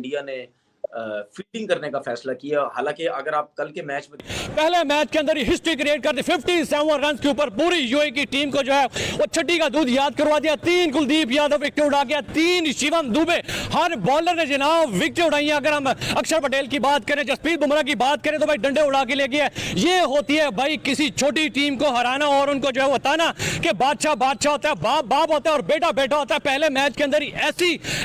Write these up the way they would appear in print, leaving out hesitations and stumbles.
India ने fielding करने का फैसला किया। हालांकि अगर आप कल के मैच में पहले मैच के अंदर ही हिस्ट्री क्रिएट कर दी, 57 रन के ऊपर पूरी यूएई की टीम को जो है वो छठी का दूध याद करवा दिया। 3 कुलदीप यादव विकेट उड़ा गया, 3 शिवम दुबे, हर बॉलर ने जनाब विकेट उड़ाई। अगर हम अक्षर पटेल की बात करें, जसप्रीत बुमराह की बात करें तो भाई डंडे उड़ा के ले गया। ये होती है भाई किसी छोटी टीम को हराना और उनको जो है बताना कि बादशाह बादशाह होता है, बाप बाप होता है और बेटा बेटा होता है। पहले मैच के अंदर ही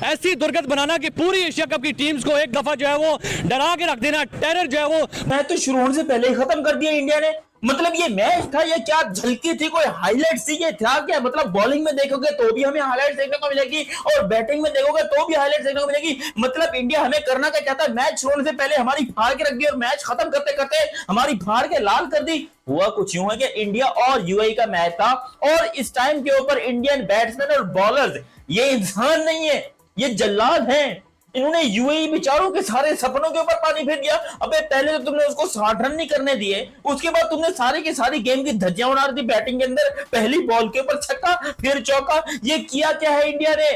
ऐसी दुर्गत बनाना कि पूरी एशिया कप की टीम्स को एक दफा जो है वो डरा के रख देना, टेरर जो है वो मैच तो शुरू होने से पहले ही खत्म कर दिया इंडिया ने। मतलब ये मैच था, ये क्या झलकी थी, कोई हाईलाइट थी, ये था क्या? मतलब बॉलिंग में देखोगे तो भी हमें हाईलाइट देखने को मिलेगी और बैटिंग में देखोगे तो भी हाईलाइट देखने को मिलेगी। मतलब इंडिया हमें करना क्या चाहता है, मैच शुरू होने से पहले हमारी फाड़ के रख दी और मैच खत्म करते करते हमारी फाड़ के लाल कर दी। हुआ कुछ यूं है कि इंडिया और यूएई का मैच था और इस टाइम के ऊपर इंडियन बैट्समैन और बॉलर्स ये इंसान नहीं है, ये जल्लाद हैं। इन्होंने यूएई बेचारों के सारे सपनों के ऊपर पानी फेर दिया। अबे पहले तो तुमने उसको 60 रन नहीं करने दिए, उसके बाद तुमने सारी की सारी गेम की धज्जियां उड़ा दी बैटिंग के अंदर। पहली बॉल के ऊपर छक्का फिर चौका, ये किया क्या है इंडिया ने?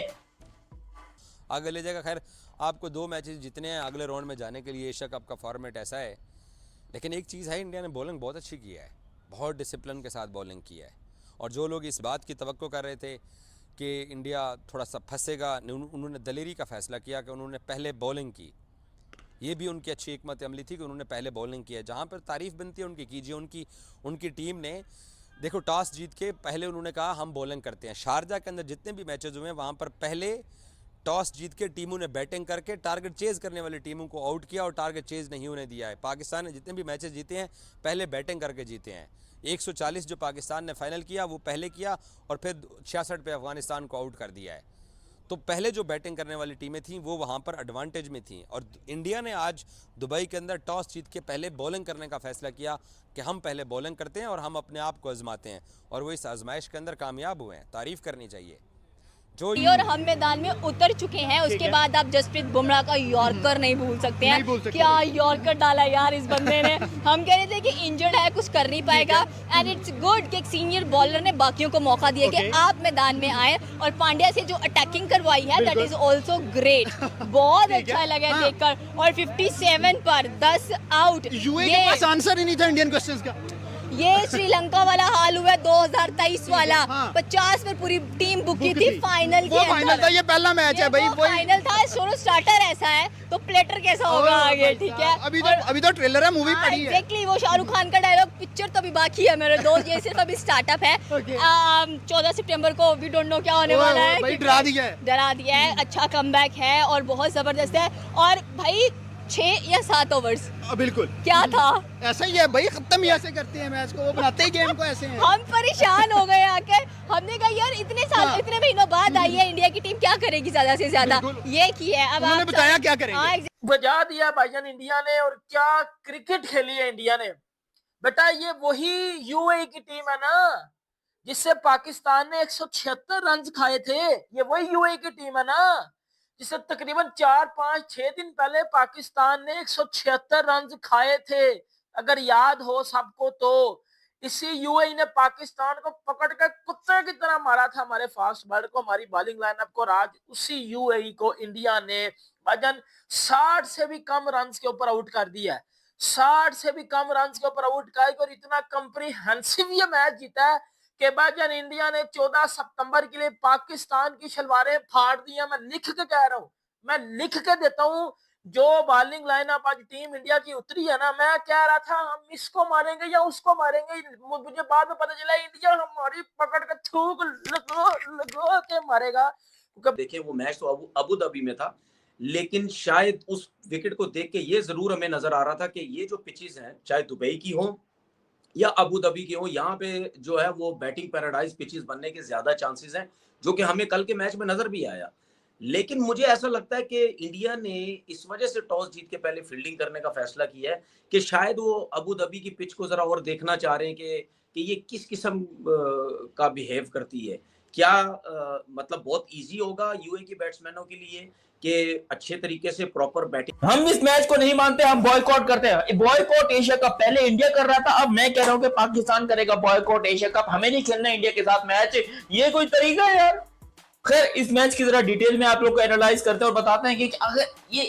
आगे ले जाएगा। खैर आपको 2 मैचेस जीतने हैं अगले राउंड में जाने के लिए, एशिया कप का फॉर्मेट ऐसा है। लेकिन एक चीज़ है, इंडिया ने बॉलिंग बहुत अच्छी की है, बहुत डिसिप्लिन के साथ बॉलिंग की है। और जो लोग इस बात की तवक्को कर रहे थे कि इंडिया थोड़ा सा फंसेगा, उन्होंने दलेरी का फ़ैसला किया कि उन्होंने पहले बॉलिंग की। ये भी उनकी अच्छी हिकमत अमली थी कि उन्होंने पहले बॉलिंग की है। जहाँ पर तारीफ़ बनती है उनकी कीजिए। उनकी टीम ने देखो टॉस जीत के पहले उन्होंने कहा हम बॉलिंग करते हैं। शारजा के अंदर जितने भी मैचेज हुए हैं वहाँ पर पहले टॉस जीत के टीमों ने बैटिंग करके टारगेट चेज़ करने वाली टीमों को आउट किया और टारगेट चेज़ नहीं होने दिया है। पाकिस्तान ने जितने भी मैचेस जीते हैं पहले बैटिंग करके जीते हैं। 140 जो पाकिस्तान ने फाइनल किया वो पहले किया और फिर 66 पे अफगानिस्तान को आउट कर दिया है। तो पहले जो बैटिंग करने वाली टीमें थीं वो वहाँ पर एडवांटेज में थीं और इंडिया ने आज दुबई के अंदर टॉस जीत के पहले बॉलिंग करने का फैसला किया कि हम पहले बॉलिंग करते हैं और हम अपने आप को आजमाते हैं और वो इस आजमाइश के अंदर कामयाब हुए हैं। तारीफ़ करनी चाहिए जो और हम मैदान में उतर चुके हैं। उसके बाद आप जसप्रीत बुमराह का यॉर्कर नहीं भूल सकते हैं। क्या यॉर्कर डाला यार इस बंदे ने। हम कह रहे थे कि इंजर्ड है, कुछ कर नहीं पाएगा एंड इट्स गुड कि एक सीनियर बॉलर ने बाकियों को मौका दिया कि आप मैदान में आए और पांड्या से जो अटैकिंग करवाई है दैट इज आल्सो ग्रेट। बहुत अच्छा लगा देखकर। और 57 पर 10 आउट, यूएई के पास आंसर ही नहीं था इंडियन क्वेश्चंस का। ये श्रीलंका वाला हाल हुआ 2023 वाला। 50 पर पूरी टीम बुकी थी फाइनल के अंदर। फाइनल था, ये पहला मैच है भाई। फाइनल था। शुरू स्टार्टर ऐसा है तो प्लेटर कैसा होगा आगे, ठीक है। अभी तो ट्रेलर है, मूवी पड़ी है। एग्जैक्टली वो शाहरुख खान का डायलॉग, पिक्चर तो अभी बाकी है मेरे दोस्त, ये सिर्फ अभी स्टार्टअप है। 14 सितंबर को वी डोंट नो क्या होने वाला है। डरा दिया है। अच्छा कमबैक है और बहुत जबरदस्त है। और भाई 6 या 7 ओवर्स बिल्कुल क्या था, ऐसा ही है भाई। खत्म ही ऐसे करते हैं मैच को, वो बनाते ही गेम को ऐसे हैं। हम परेशान हो गए आकर। हमने कहा यार इतने साल इतने महीनों बाद आई है इंडिया की टीम, क्या करेगी ज्यादा से ज्यादा। ये की है अब उन्होंने बताया क्या करेंगे। बजा दिया भाईजान इंडिया ने और क्या क्रिकेट खेली है इंडिया ने। बेटा ये वही यूएई की टीम है ना जिससे पाकिस्तान ने 176 रन खाए थे। ये वही यूएई की टीम है ना जिससे तकरीबन 4-5-6 दिन पहले पाकिस्तान ने 176 रन खाए थे, अगर याद हो सबको। तो इसी यूएई ने पाकिस्तान को पकड़ कर कुत्ते की तरह मारा था, हमारे फास्ट बॉलर को, हमारी बॉलिंग लाइनअप को। आज उसी यूएई को इंडिया ने भाईजान 60 से भी कम रन के ऊपर आउट कर दिया है। 60 से भी कम रन के ऊपर आउट कर और इतना कंप्रीहेंसिव ये मैच जीता है कि भाईजान इंडिया ने 14 सितंबर के लिए पाकिस्तान की शलवारें फाड़ दी हैं। मैं लिख के कह रहा हूं, मैं लिख के देता हूं। जो बॉलिंग लाइनअप आज टीम इंडिया की उतरी है ना, मैं कह रहा था हम इसको मारेंगे या उसको मारेंगे। मुझे बाद में पता चला इंडिया हमारी पकड़ के थूक लगो के मारेगा। देखिए वो मैच तो अबू धाबी में था, लेकिन शायद उस विकेट को देख के ये जरूर हमें नजर आ रहा था कि ये जो पिचेस हैं, चाहे दुबई की हो या अबू धाबी की हो, यहाँ पे जो है वो बैटिंग पैराडाइज पिचेस बनने के ज्यादा चांसेस हैं, जो कि हमें कल के मैच में नजर भी आया। लेकिन मुझे ऐसा लगता है कि इंडिया ने इस वजह से टॉस जीत के पहले फील्डिंग करने का फैसला किया है कि शायद वो अबू धाबी की पिच को जरा और देखना चाह रहे हैं कि ये किस किस्म का बिहेव करती है। क्या मतलब बहुत इजी होगा यूएई के बैट्समैनों के लिए कि अच्छे तरीके से प्रॉपर बैटिंग। हम इस मैच को नहीं मानते, हम बॉयकॉट करते हैं। बॉयकॉट एशिया कप पहले इंडिया कर रहा था, अब मैं कह रहा हूं कि पाकिस्तान करेगा बॉयकॉट एशिया कप। हमें नहीं खेलना इंडिया के साथ मैच। ये कोई तरीका है यार? खैर इस मैच की जरा डिटेल में आप लोग को एनालाइज करते हैं और बताते हैं कि अगर ये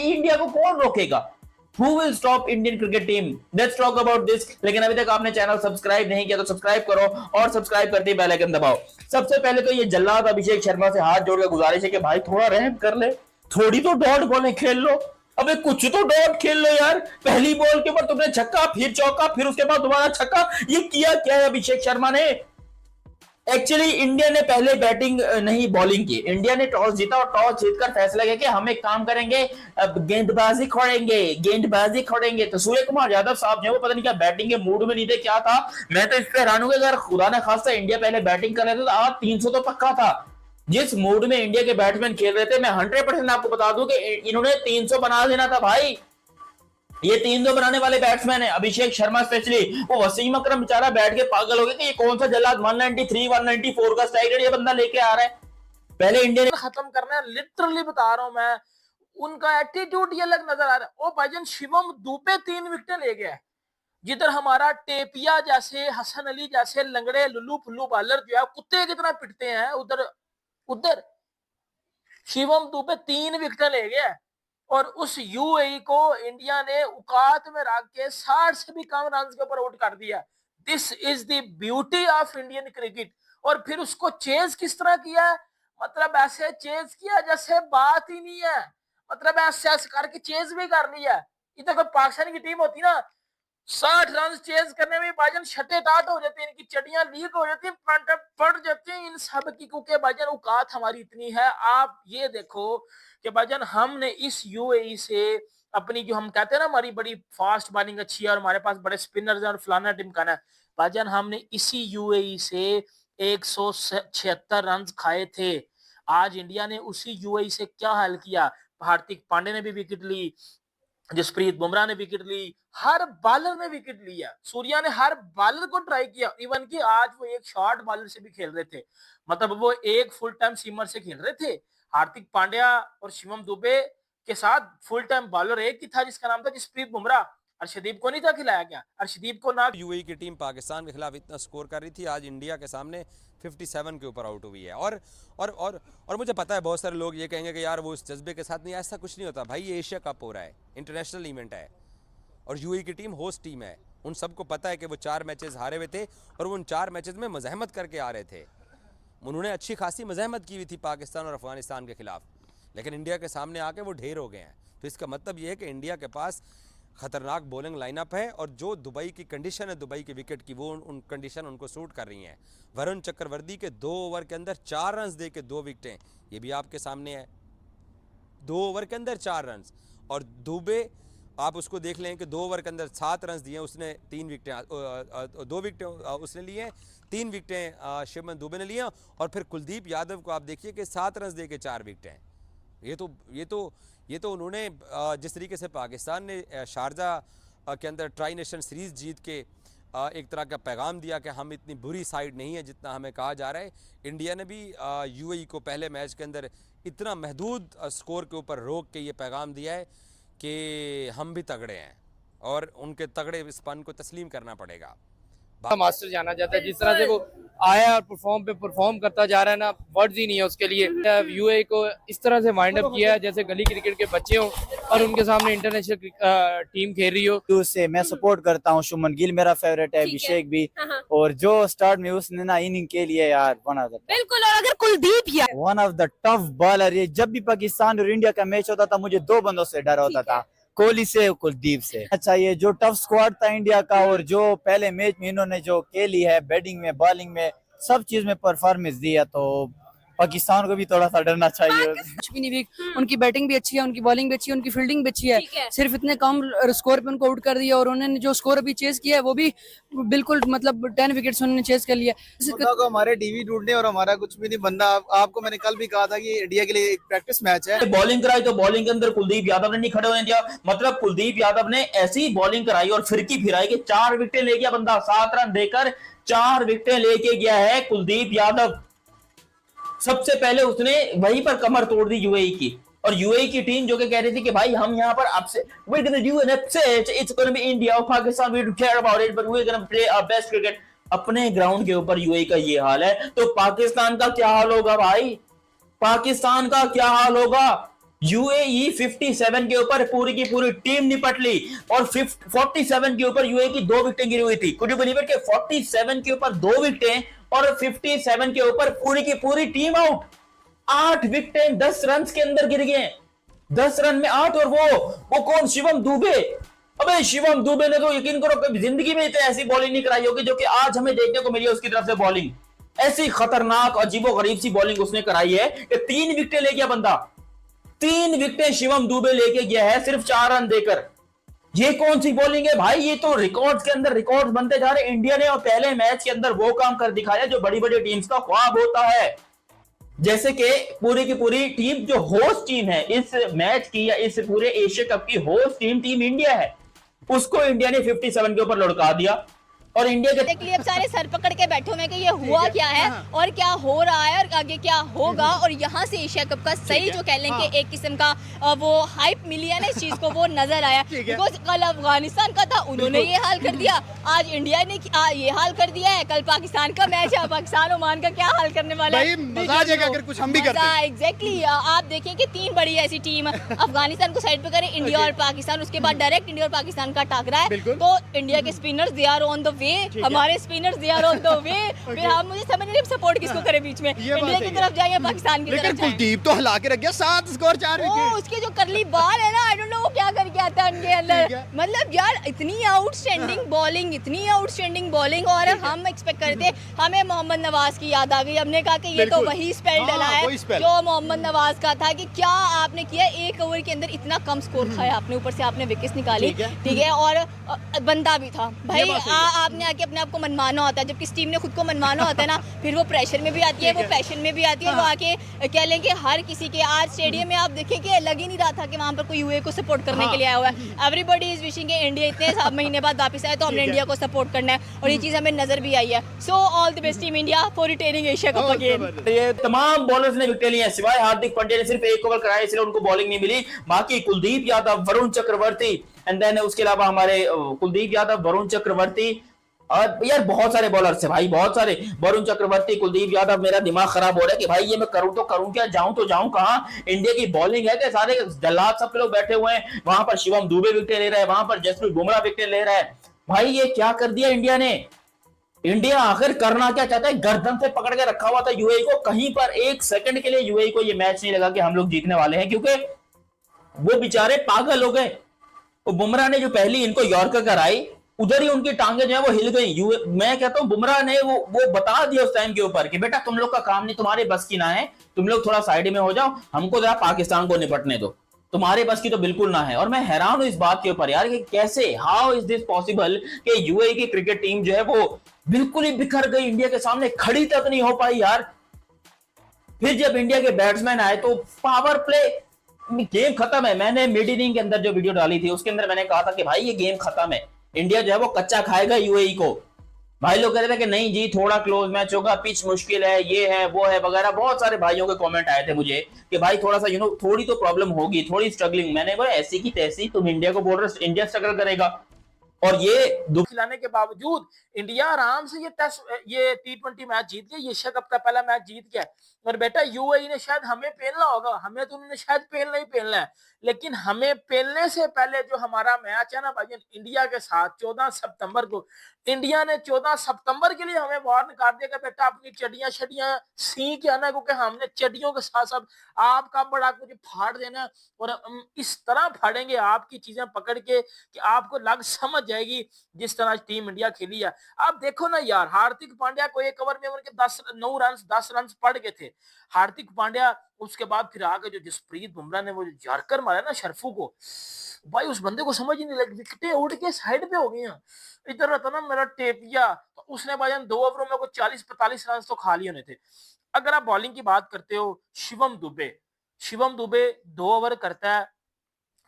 इंडिया को कौन रोकेगा, Who will stop Indian cricket team? Let's talk about this. लेकिन अभी तक आपने चैनल सब्सक्राइब नहीं किया तो सब्सक्राइब करो और सब्सक्राइब करते ही बेल आइकन दबाओ। सबसे पहले तो ये जल्लाद अभिषेक शर्मा से हाथ जोड़ के गुजारिश है कि भाई थोड़ा रहम कर ले, थोड़ी तो डॉट बॉलें खेल लो, अबे कुछ तो डॉट खेल लो यार। पहली बॉल के ऊपर तुमने छक्का, फिर चौका, फिर उसके बाद दोबारा छक्का, ये किया क्या है अभिषेक शर्मा ने? एक्चुअली इंडिया ने पहले बैटिंग नहीं बॉलिंग की। इंडिया ने टॉस जीता और टॉस जीतकर फैसला किया कि हम एक काम करेंगे, अब गेंदबाजी खोड़ेंगे। तो सूर्य कुमार यादव साहब जो वो पता नहीं क्या बैटिंग के मूड में नहीं थे, क्या था। मैं तो इस पे हैरान हूं कि अगर खुदा ने खासा इंडिया पहले बैटिंग कर रहे थे तो आज 300 तो पक्का था। जिस मूड में इंडिया के बैट्समैन खेल रहे थे, मैं 100% आपको बता दूं कि इन्होंने 300 बना देना था भाई। ये 300 बनाने वाले बैट्समैन है, अभिषेक शर्मा स्पेशली। वो वसीम अकरम बेचारा बैठ के पागल हो गया कि ये कौन सा जल्लाद 193 194 का स्ट्राइक रेट ये बंदा लेके आ रहा है। पहले इंडिया ने खत्म करना है, लिटरली बता रहा हूं मैं, उनका एटीट्यूड ये अलग नजर आ रहा है। ओ भाईजान शिवम दुबे 3 विकेटें ले गया है, जिधर हमारा टेपिया जैसे, हसन अली जैसे लंगड़े लुल्लू फुल्लू बॉलर जो है कुत्ते कितना पिटते हैं, उधर शिवम दुबे 3 विकेटें ले गया है। और उस यूएई को इंडिया ने औकात में रख के 60 से भी कम रन के ऊपर आउट कर दिया। This is the beauty of Indian cricket. और फिर उसको चेज किस तरह किया, मतलब ऐसे चेज किया जैसे बात ही नहीं है, मतलब ऐसे करके चेज भी कर लिया। इधर कोई पाकिस्तान की टीम होती ना, 60 रन चेज करने में भाईजान छठे टाट हो जाते हैं, इनकी चटियां लीक हो जाती हैं, पड़ जाते हैं इन सब की, क्योंकि भाईजान औकात हमारी इतनी है। आप ये देखो कि भाईजान हमने इस यूएई से अपनी, जो हम कहते हैं ना हमारी बड़ी फास्ट बॉलिंग अच्छी है और हमारे पास बड़े स्पिनर्स हैं और फलाना टिमकाना है, भाईजान हमने इसी यूएई से 176 रन खाए थे। आज इंडिया ने उसी यूएई से क्या हाल किया, हार्दिक पांड्या ने भी विकेट ली, जसप्रीत बुमराह ने विकेट ली, हर बॉलर ने विकेट लिया, सूर्या ने हर बॉलर को ट्राई किया। इवन कि आज वो एक शॉर्ट बॉलर से भी खेल रहे थे, मतलब वो एक फुल टाइम सीमर से खेल रहे थे। हार्दिक पांड्या और शिवम दुबे के साथ फुल टाइम बॉलर एक ही था जिसका नाम था जसप्रीत बुमराह। अर्शदीप को नहीं था खिलाया गया, अर्शदीप को ना। यूएई की टीम पाकिस्तान के खिलाफ इतना स्कोर कर रही थी, आज इंडिया के सामने 57 के ऊपर आउट हुई है। और मुझे पता है बहुत सारे लोग ये कहेंगे कि यार वो उस जज्बे के साथ नहीं, ऐसा कुछ नहीं होता भाई। ये एशिया कप हो रहा है, इंटरनेशनल इवेंट है और यूएई की टीम होस्ट टीम है। उन सबको पता है कि वो 4 मैचेस हारे हुए थे और वो उन 4 मैचेस में मज़ाहमत करके आ रहे थे। उन्होंने अच्छी खासी मज़ाहमत की हुई थी पाकिस्तान और अफगानिस्तान के खिलाफ, लेकिन इंडिया के सामने आके वो ढेर हो गए हैं। तो इसका मतलब ये है कि इंडिया के पास खतरनाक बॉलिंग लाइनअप है और जो दुबई की कंडीशन है दुबई के विकेट की, वो उन कंडीशन उनको सूट कर रही हैं। वरुण चक्रवर्ती के 2 ओवर के अंदर 4 रन दे के 2 विकेटें, ये भी आपके सामने है। 2 ओवर के अंदर 4 रन। और दुबे आप उसको देख लें कि 2 ओवर के अंदर 7 रन दिए उसने, 3 विकेटें, 2 विकेटें उसने लिए, 3 विकेटें शिवम दुबे ने लिए। और फिर कुलदीप यादव को आप देखिए कि 7 रन दे के 4 विकेटें। ये तो उन्होंने जिस तरीके से पाकिस्तान ने शारजा के अंदर ट्राई नेशन सीरीज़ जीत के एक तरह का पैगाम दिया कि हम इतनी बुरी साइड नहीं है जितना हमें कहा जा रहा है, इंडिया ने भी यूएई को पहले मैच के अंदर इतना महदूद स्कोर के ऊपर रोक के ये पैगाम दिया है कि हम भी तगड़े हैं और उनके तगड़े स्पन को तस्लीम करना पड़ेगा। मास्टर जाना जाता है, जिस तरह से वो आया और परफॉर्म करता जा रहा है ना, वर्ड्स ही नहीं है उसके लिए। यूएई को इस तरह से वाइंड अप किया है जैसे गली क्रिकेट के बच्चे हों और उनके सामने इंटरनेशनल टीम खेल रही हो। उससे मैं सपोर्ट करता हूँ, शुभमन गिल मेरा फेवरेट है, अभिषेक भी, और जो स्टार्ट में उसने ना इनिंग के लिए यार बिल्कुल। और अगर Kuldeep one of the tough bowler, ये जब भी पाकिस्तान और इंडिया का मैच होता था मुझे 2 बंदों से डर होता था, कोहली से, कुलदीप से। अच्छा, ये जो टफ स्क्वाड था इंडिया का और जो पहले मैच में इन्होंने जो खेली है बैटिंग में बॉलिंग में सब चीज में परफॉर्मेंस दिया, तो पाकिस्तान को भी थोड़ा सा डरना चाहिए। कुछ भी नहीं, उनकी बैटिंग भी अच्छी है, उनकी बॉलिंग भी अच्छी है, उनकी फील्डिंग भी अच्छी है। सिर्फ इतने कम स्कोर पे उनको आउट कर दिया और उन्होंने जो स्कोर अभी चेस किया है वो भी बिल्कुल मतलब 10 विकेट्स उन्होंने चेस कर लिया। को हमारे टीवी ढूंढने और हमारा कुछ भी नहीं बनना। आपको मैंने कल भी कहा था कि इंडिया के लिए एक प्रैक्टिस मैच है। बॉलिंग कराई तो बॉलिंग के अंदर कुलदीप यादव ने नहीं खड़े होने दिया, मतलब कुलदीप यादव ने ऐसी बॉलिंग कराई और फिरकी फिराई कि 4 विकेटें ले गया बंदा, 7 रन देकर 4 विकेटें लेके गया है कुलदीप यादव। सबसे पहले उसने वहीं पर कमर तोड़ दी यूएई की, और यूएई की टीम जो कि कह रही थी कि भाई हम यहाँ पर आपसे we're gonna do an upset, it's gonna be India or Pakistan, we don't care about it, but we're gonna play our best cricket। अपने ग्राउंड के ऊपर यूएई का ये हाल है तो पाकिस्तान का क्या हाल होगा भाई? पाकिस्तान का क्या हाल होगा। यूएई 57 के ऊपर पूरी की पूरी टीम निपट ली और 47 के ऊपर यूएई की 2 विकेटें गिरी हुई थी। कुड यू बिलीव इट कि 47 के ऊपर 2 विकेटें और 57 के ऊपर पूरी की पूरी टीम आउट। 8 विकेटें 10 रन के अंदर गिर गए, 10 रन में 8। और वो कौन, शिवम दुबे। अबे शिवम दुबे ने तो यकीन करो कभी जिंदगी में इतनी ऐसी बॉलिंग नहीं कराई होगी जो कि आज हमें देखने को मिली है उसकी तरफ से बॉलिंग। ऐसी खतरनाक अजीबोगरीब सी बॉलिंग उसने कराई है कि 3 विकेटें ले गया बंदा। 3 विकेटें शिवम दुबे लेके गया है सिर्फ 4 रन देकर। ये कौन सी बॉलिंग है भाई, ये तो रिकॉर्ड्स के अंदर रिकॉर्ड्स बनते जा रहे हैं। इंडिया ने और पहले मैच के अंदर वो काम कर दिखाया जो बड़ी बड़ी टीम्स का ख्वाब होता है। जैसे कि पूरी की पूरी टीम जो होस्ट टीम है इस मैच की या इस पूरे एशिया कप की होस्ट टीम इंडिया है, उसको इंडिया ने 57 के ऊपर लुढ़का दिया। और इंडिया के लिए अब सारे सर पकड़ के बैठे हुए हैं कि ये हुआ क्या है और क्या हो रहा है और आगे क्या होगा। और यहाँ से एशिया कप का सही जो कह लेंगे एक किस्म का वो हाइप मिली है ना इस चीज को, वो नजर आया। बिकॉज कल अफगानिस्तान का था, उन्होंने ये हाल कर दिया, आज इंडिया ने ये हाल कर दिया है, कल पाकिस्तान का मैच है, पाकिस्तान ओमान का क्या हाल करने वाला है। अगर कुछ हम भी करते हैं। एग्जैक्टली आप देखिए कि 3 बड़ी ऐसी टीम अफगानिस्तान को साइड पे करें, इंडिया और पाकिस्तान, उसके बाद डायरेक्ट इंडिया और पाकिस्तान का टाकरा है। तो इंडिया के spinners they are on the way, हमारे spinners they are on the way. फिर हम मुझे समझ नहीं सपोर्ट किसको करें बीच में, इंडिया की तरफ जाए या पाकिस्तान की तरफ जाए। कुलदीप तो हिला के रख गया, 7 स्कोर 4 विकेट। उसके जो करली बाल है ना, आई डोंट नो वो क्या करके आता है उनके अंदर। मतलब यार इतनी आउटस्टैंडिंग बॉलिंग, इतनी आउटस्टैंडिंग बॉलिंग। और हम एक्सपेक्ट करते, हमें मोहम्मद नवाज की याद आ गई। हमने कहा कि ये तो वही स्पेल डला है जो मोहम्मद नवाज का था कि क्या आपने किया, 1 ओवर के अंदर इतना कम स्कोर खाया आपने, ऊपर से आपने विकेट्स निकाली, ठीक है। और बंदा भी था भाई, आपने आके अपने आप को मनमाना होता है। जब किसी टीम ने खुद को मनमाना होता है ना, फिर वो प्रेशर में भी आती है, वो पैशन में भी आती है। वो आके कह लें कि हर किसी के आज स्टेडियम में आप देखें कि लग ही नहीं रहा था कि वहाँ पर कोई यूए को सपोर्ट करने के लिए आया हुआ है। एवरीबॉडी इज विशिंग इंडिया इतने 7 महीने बाद वापस आए, तो हमने इंडिया को सपोर्ट करना है और ये चीज हमें नजर भी आई है। So all the best team India for retaining Asia cup again. ये तमाम बॉलर्स ने विकेट ली है, सिवाय हार्दिक पांड्या ने सिर्फ 1 ओवर कराया, इसलिए उनको बॉलिंग नहीं मिली। बाकी कुलदीप यादव, वरुण चक्रवर्ती एंड देन उसके अलावा हमारे कुलदीप यादव, वरुण चक्रवर्ती और यार बहुत सारे बॉलर्स है भाई, बहुत सारे। वरुण चक्रवर्ती, कुलदीप यादव, मेरा दिमाग खराब हो रहा है कि भाई ये मैं करूं तो करूं क्या, जाऊं तो जाऊं कहां। इंडिया की बॉलिंग है कि सारे जल्लाद सब लोग बैठे हुए हैं, वहां पर शिवम दुबे विकेट ले रहा है, वहां पर जसप्रीत बुमराह विकेट ले रहा है। भाई ये क्या कर दिया इंडिया ने। इंडिया आखिर करना क्या चाहता है, गर्दन से पकड़ के रखा हुआ था यूएई को। कहीं पर 1 सेकंड के लिए यूएई को ये मैच नहीं लगा कि हम लोग जीतने वाले हैं, क्योंकि वो बेचारे पागल हो गए। बुमराह ने जो पहली इनको यॉर्कर कराई, उधर ही उनकी टांगे जो है वो हिल गई। मैं कहता हूं बुमराह ने वो बता दिया उस टाइम के ऊपर कि बेटा तुम लोग का काम नहीं, तुम्हारे बस की ना है, तुम लोग थोड़ा साइड में हो जाओ, हमको जरा पाकिस्तान को निपटने दो, तुम्हारे बस की तो बिल्कुल ना है। और मैं हैरान हूं इस बात के ऊपर यार कि कैसे, हाउ इज दिस पॉसिबल कि यूएई की क्रिकेट टीम जो है वो बिल्कुल ही बिखर गई, इंडिया के सामने खड़ी तक नहीं हो पाई यार। फिर जब इंडिया के बैट्समैन आए तो पावर प्ले, गेम खत्म है। मैंने मिड इनिंग के अंदर जो वीडियो डाली थी उसके अंदर मैंने कहा था कि भाई ये गेम खत्म है, इंडिया जो है वो कच्चा खाएगा यूएई को। भाई लोग कह रहे थे कि नहीं जी थोड़ा क्लोज मैच होगा, पिच मुश्किल है, ये है वो है वगैरह। बहुत सारे भाइयों के कमेंट आए थे मुझे कि भाई थोड़ा सा थोड़ी तो प्रॉब्लम होगी, थोड़ी स्ट्रगलिंग। मैंने बोला ऐसी की तैसी, तुम इंडिया को बोल रहे इंडिया स्ट्रगल करेगा। और ये खिलाने के बावजूद इंडिया आराम से ये T20 मैच जीत गया, एशिया कप का पहला मैच जीत गया। और बेटा यूएई ने शायद हमें पेलना होगा, हमें तो उन्होंने शायद पेलना ही पेलना है, लेकिन हमें पेलने से पहले जो हमारा मैच है ना भाई इंडिया के साथ 14 सितंबर को, इंडिया ने 14 सितंबर के लिए हमें वार्न कर दिया कि बेटा अपनी चडियां शडियां सी के आना, क्योंकि हमने चडियों के साथ साथ आपका बड़ा कुछ फाड़ देना। और इस तरह फाड़ेंगे आपकी चीजें पकड़ के कि आपको लग समझ जाएगी जिस तरह टीम इंडिया खेली है। आप देखो ना यार, हार्दिक पांड्या को 1 ओवर में उनके 10 रन पड़ गए थे। हार्दिक पांड्या उसके बाद फिर आगे जो जसप्रीत बुमराह ने वो यॉर्कर मारा ना शरफू को, भाई उस बंदे को समझ ही नहीं लगी, विकेटें उड़ के साइड पे हो गई हैं। इधर रहता ना मेरा टेपिया, तो उसने भाई 2 ओवरों में को 40-45 रन तो खा लिए होने थे। अगर आप बॉलिंग की बात करते हो, शिवम दुबे 2 ओवर करता है,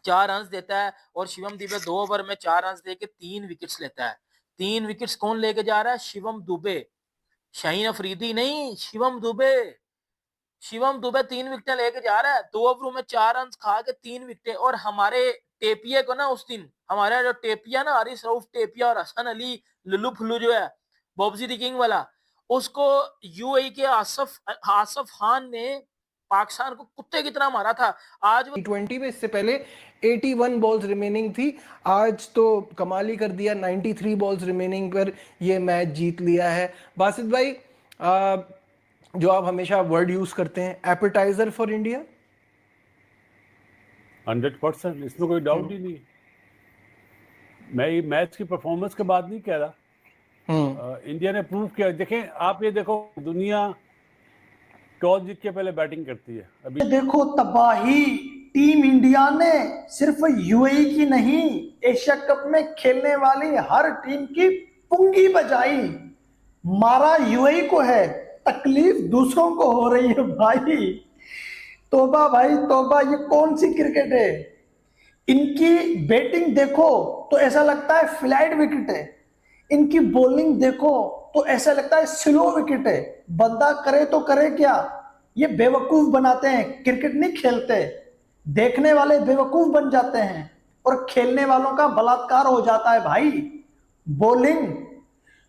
4 रन देता है। और शिवम दुबे 2 ओवर में 4 रन देके 3 विकेट्स लेता है। 3 विकेट्स कौन लेके जा रहा है? शिवम दुबे, शाहीन अफरीदी नहीं, शिवम दुबे 3 विकेटें लेके जा रहा है। 2 ओवरों में 4 रन खा के 3 विकेटें। और हमारे टेपिया को ना उस दिन, हमारा जो टेपिया ना हारिस रऊफ टेपिया और हसन अली लुल्लू फुल्लू जो है बॉब्जी द किंग वाला, उसको यूएई के आसफ खान ने पाकिस्तान को कुत्ते की तरह मारा था। आज वो T20 में इससे पहले 81 बॉल्स रिमेनिंग थी, आज तो कमाल ही कर दिया, 93 बॉल्स रिमेनिंग पर ये मैच जीत लिया है। बासित भाई, जो आप हमेशा वर्ड यूज करते हैं, एपेटाइजर फॉर इंडिया। 100%, इसमें कोई डाउट ही नहीं। मैं ये मैच की परफॉर्मेंस के बाद नहीं कह रहा, इंडिया ने प्रूव किया। देखें आप, ये देखो दुनिया टॉस जीत के पहले बैटिंग करती है। अभी देखो तबाही टीम इंडिया ने सिर्फ यूएई की नहीं, एशिया कप में खेलने वाली हर टीम की पुंगी बजाई। मारा यूएई को है, तकलीफ दूसरों को हो रही है भाई। तोबा भाई तोबा, ये कौन सी क्रिकेट है? इनकी बैटिंग देखो तो ऐसा लगता है फ्लैट विकेट है, इनकी बॉलिंग देखो तो ऐसा लगता है स्लो विकेट है। बंदा करे तो करे क्या, ये बेवकूफ बनाते हैं, क्रिकेट नहीं खेलते। देखने वाले बेवकूफ बन जाते हैं और खेलने वालों का बलात्कार हो जाता है भाई। बॉलिंग,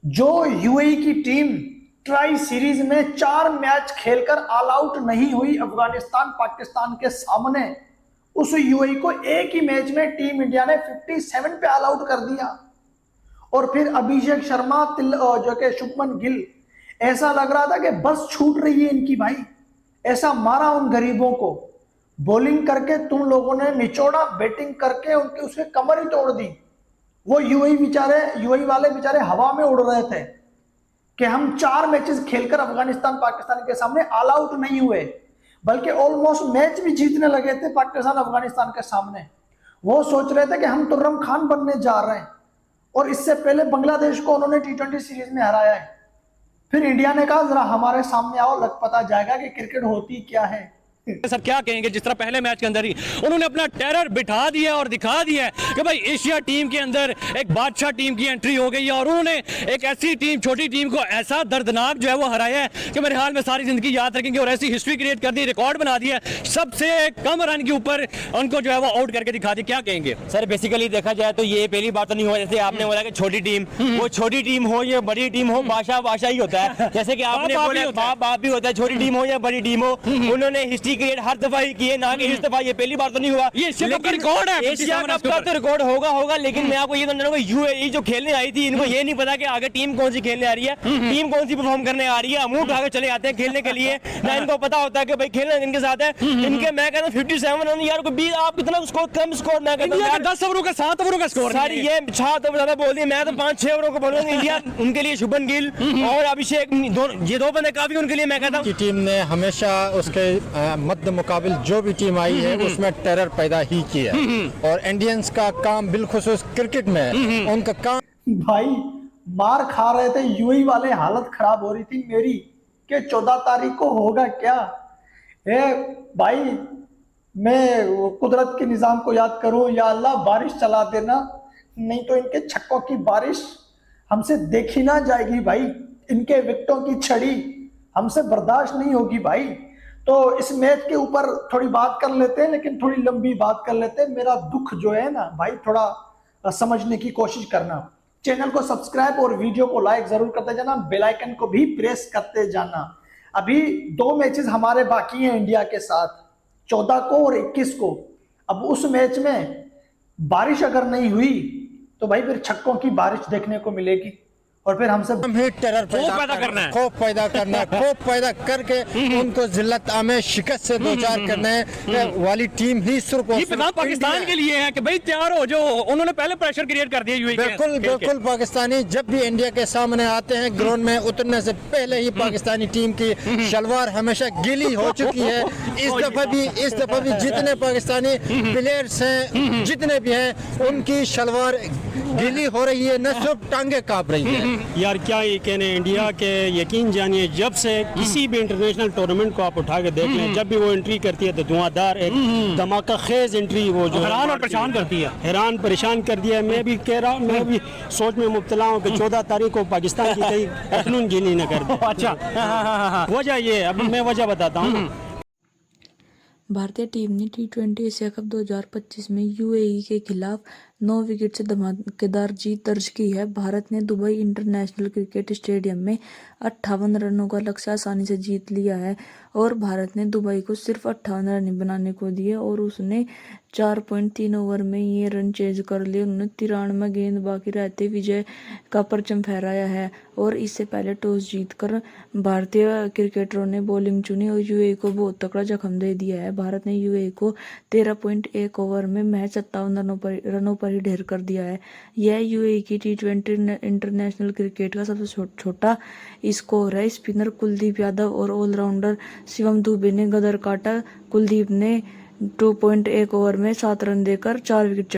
जो यूएई की टीम ट्राई सीरीज में 4 मैच खेलकर ऑल आउट नहीं हुई अफगानिस्तान पाकिस्तान के सामने, उस यूएई को एक ही मैच में टीम इंडिया ने 57 पे ऑल आउट कर दिया। और फिर अभिषेक शर्मा, जो कि शुभमन गिल, ऐसा लग रहा था कि बस छूट रही है इनकी भाई, ऐसा मारा उन गरीबों को। बॉलिंग करके तुम लोगों ने निचोड़ा, बैटिंग करके उनके उसके कमर ही तोड़ दी। वो यूएई वाले बेचारे हवा में उड़ रहे थे कि हम 4 मैचेस खेलकर अफगानिस्तान पाकिस्तान के सामने ऑल आउट नहीं हुए, बल्कि ऑलमोस्ट मैच भी जीतने लगे थे पाकिस्तान अफगानिस्तान के सामने। वो सोच रहे थे कि हम तुर्रम खान बनने जा रहे हैं, और इससे पहले बांग्लादेश को उन्होंने T20 सीरीज में हराया है। फिर इंडिया ने कहा जरा हमारे सामने आओ, लग पता जाएगा कि क्रिकेट होती क्या है। सर क्या कहेंगे, जिस तरह पहले मैच के अंदर ही उन्होंने अपना टेरर बिठा दिया और दिखा दिया है कि भाई एशिया टीम के अंदर एक बादशाह टीम की एंट्री हो गई है, और उन्होंने एक ऐसी टीम, छोटी टीम को ऐसा दर्दनाक जो है वो हराया है कि मेरे हाल में सारी जिंदगी याद रखेंगे, और ऐसी हिस्ट्री क्रिएट कर दी, रिकॉर्ड बना दिया, सबसे कम रन के ऊपर उनको जो है वो आउट करके दिखा दी। क्या कहेंगे सर? बेसिकली देखा जाए तो ये पहली बात तो नहीं हुआ, जैसे आपने बोला कि छोटी टीम, वो छोटी टीम हो या बड़ी टीम हो, बादशाह ही होता है। जैसे कि आपने बोला बाप भी होता है, छोटी टीम हो या बड़ी टीम हो, उन्होंने हिस्ट्री क्रिएट हर दफा ही किए, ना कि इस दफा ये पहली बार तो नहीं हुआ। ये एशिया कप का रिकॉर्ड है, एशिया कप का तो रिकॉर्ड होगा, लेकिन मैं आपको ये समझाऊंगा, यूएई जो खेलने आई थी, इनको ये नहीं पता कि आगे टीम कौन सी खेलने आ रही है, टीम कौन सी परफॉर्म करने आ रही है। हम उठा के चले आते हैं खेलने के लिए, ना इनको पता होता है कि भाई खेलना इनके साथ है। इनके मैं कहता हूं 57 रन, यार को 20, आप कितना स्कोर, कम स्कोर। मैं कहता हूं 10 ओवरों का 7 ओवरों का स्कोर, सर ये 7 ओवर ज्यादा बोल दिए, मैं तो 5-6 ओवरों को बोलूंगा। इंडिया उनके लिए शुभमन गिल और अभिषेक, ये 2 बंदे काफी उनके लिए। मैं कहता हूं टीम ने हमेशा उसके मद्दे मुकाबिल जो भी टीम आई है उसमें टेरर पैदा ही किया, और इंडियंस का काम बिलखुसूस क्रिकेट में उनका काम। भाई मार खा रहे थे यूएई वाले, हालत खराब हो रही थी मेरी कि 14 तारीख को होगा क्या। भाई मैं कुदरत के निजाम को याद करूं, या अल्लाह बारिश चला देना, नहीं तो इनके छक्कों की बारिश हमसे देखी ना जाएगी भाई, इनके विकेटों की छड़ी हमसे बर्दाश्त नहीं होगी भाई। तो इस मैच के ऊपर थोड़ी बात कर लेते हैं, लेकिन थोड़ी लंबी बात कर लेते हैं। मेरा दुख जो है ना भाई, थोड़ा समझने की कोशिश करना। चैनल को सब्सक्राइब और वीडियो को लाइक जरूर करते जाना, बेल आइकन को भी प्रेस करते जाना। अभी 2 मैचेस हमारे बाकी हैं इंडिया के साथ, 14 को और 21 को। अब उस मैच में बारिश अगर नहीं हुई तो भाई फिर छक्कों की बारिश देखने को मिलेगी, और फिर हमसे टेरर पैदा करना है, खौफ पैदा करना है, खौफ पैदा करके उनको जिल्लत में शिकस्त से दो चार करने वाली टीम ही सिर्फ पाकिस्तान के लिए है कि भाई तैयार हो, जो उन्होंने पहले प्रेशर क्रिएट कर दिया यूएई के। बिल्कुल पाकिस्तानी जब भी इंडिया के सामने आते हैं, ग्राउंड में उतरने से पहले ही पाकिस्तानी टीम की शलवार हमेशा गीली हो चुकी है। इस दफा भी जितने पाकिस्तानी प्लेयर्स हैं, जितने भी हैं, उनकी शलवार गीली हो रही है, न सिर्फ टांगे कांप रही है। यार क्या ये कहने, इंडिया के यकीन जानिए, जब से किसी भी इंटरनेशनल टूर्नामेंट को आप उठा के देख लें, जब भी वो एंट्री करती है तो धुआंधार एक धमाका खेज एंट्री, वो जो हैरान और परेशान करती है, हैरान परेशान कर दिया। मैं भी कह रहा हूँ, मैं भी सोच में मुब्तला हूँ कि 14 तारीख को पाकिस्तान की कहीं कानून गीली न कर दे। अच्छा वजह ये, अब मैं वजह बताता हूँ। भारतीय टीम ने T20 एशिया कप 2025 में यूएई के खिलाफ 9 विकेट से धमाकेदार जीत दर्ज की है। भारत ने दुबई इंटरनेशनल क्रिकेट स्टेडियम में 58 रनों का लक्ष्य आसानी से जीत लिया है और भारत ने दुबई को सिर्फ 58 रन बनाने को दिए और उसने 4.3 ओवर में ये रन चेज कर लिए। उन्होंने 93 गेंद बाकी रहते विजय का परचम फहराया है और इससे पहले टॉस जीतकर भारतीय क्रिकेटरों ने बॉलिंग चुनी और यूएई को बहुत तगड़ा जख्म दे दिया है। भारत ने यूएई को 13.1 ओवर में महज 57 रनों पर ही ढेर कर दिया है। यह यूएई की T20 इंटरनेशनल क्रिकेट का सबसे छोटा स्कोर है। स्पिनर कुलदीप यादव और ऑलराउंडर शिवम दुबे ने गदर काटा। कुलदीप ने 2.1 ओवर में 7 रन देकर 4 विकेट